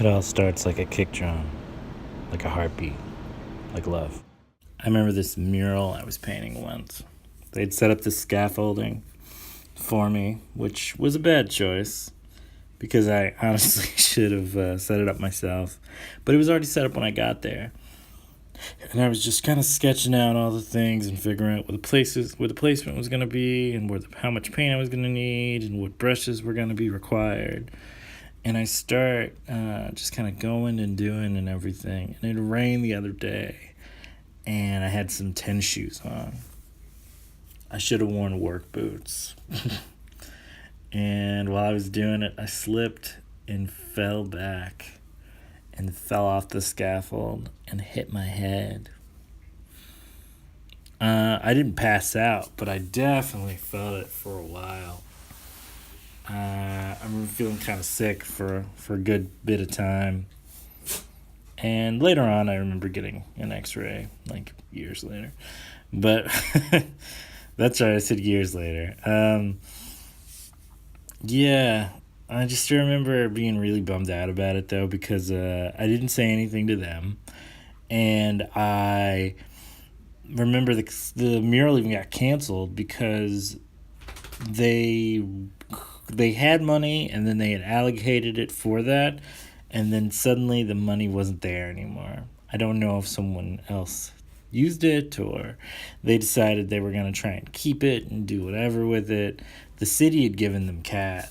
It all starts like a kick drum, like a heartbeat, like love. I remember this mural I was painting once. They'd set up this scaffolding for me, which was a bad choice because I honestly should have set it up myself. But it was already set up when I got there. And I was just kind of sketching out all the things and figuring out where the placement was going to be, and how much paint I was going to need, and what brushes were going to be required. And I start just kind of going and doing and everything. And it rained the other day, and I had some tennis shoes on. I should have worn work boots. And while I was doing it, I slipped and fell back and fell off the scaffold and hit my head. I didn't pass out, but I definitely felt it for a while. I remember feeling kind of sick for a good bit of time. And later on, I remember getting an x-ray, like years later. But that's right, I said years later. Yeah, I just remember being really bummed out about it, though, because I didn't say anything to them. And I remember the mural even got canceled because they had money, and then they had allocated it for that, and then suddenly the money wasn't there anymore. I don't know if someone else used it, or they decided they were going to try and keep it and do whatever with it. The city had given them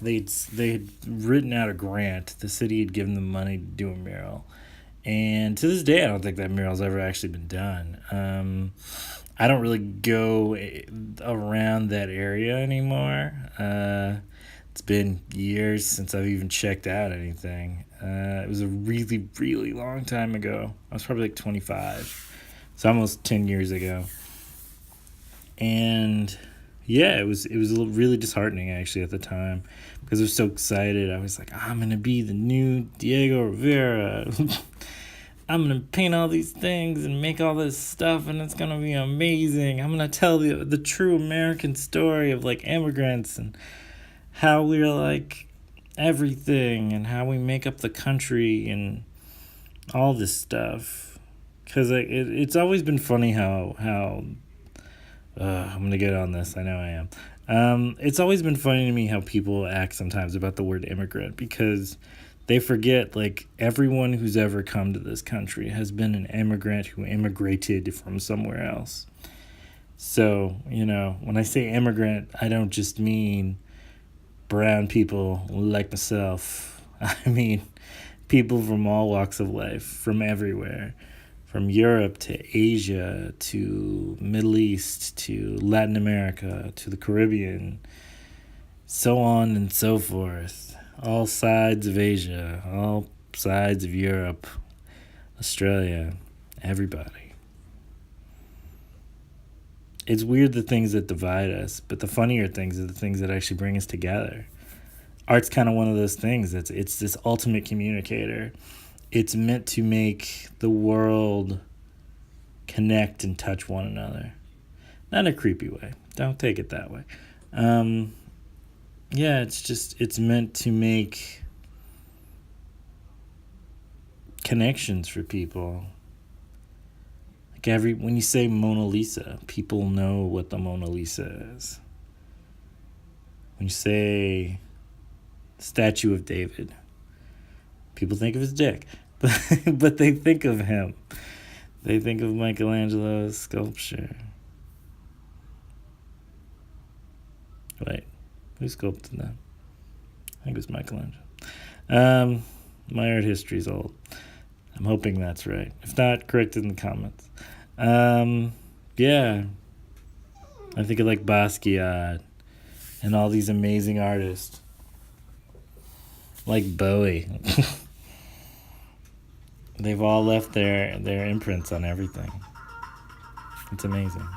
they had written out a grant. The city had given them money to do a mural, and to this day I don't think that mural's ever actually been done. I don't really go around that area anymore. It's been years since I've even checked out anything. It was a really, really long time ago. I was probably like 25. It's almost 10 years ago. And yeah, it was really disheartening actually at the time because I was so excited. I was like, I'm going to be the new Diego Rivera. I'm going to paint all these things and make all this stuff, and it's going to be amazing. I'm going to tell the true American story of like immigrants and how we're like everything and how we make up the country and all this stuff. Because it's always been funny how I'm going to get on this. I know I am. It's always been funny to me how people act sometimes about the word immigrant, because they forget, like, everyone who's ever come to this country has been an immigrant who immigrated from somewhere else. So, when I say immigrant, I don't just mean brown people like myself. I mean people from all walks of life, from everywhere, from Europe to Asia to Middle East to Latin America to the Caribbean, so on and so forth. All sides of Asia, all sides of Europe, Australia, everybody. It's weird the things that divide us, but the funnier things are the things that actually bring us together. Art's kind of one of those things. It's this ultimate communicator. It's meant to make the world connect and touch one another. Not in a creepy way. Don't take it that way. Yeah, it's meant to make connections for people. Like when you say Mona Lisa, people know what the Mona Lisa is. When you say Statue of David, people think of his dick, but they think of him. They think of Michelangelo's sculpture. Wait, who sculpted that? I think it was Michelangelo. My art history is old. I'm hoping that's right. If not, correct it in the comments. Yeah, I think of like Basquiat and all these amazing artists, like Bowie. They've all left their imprints on everything. It's amazing.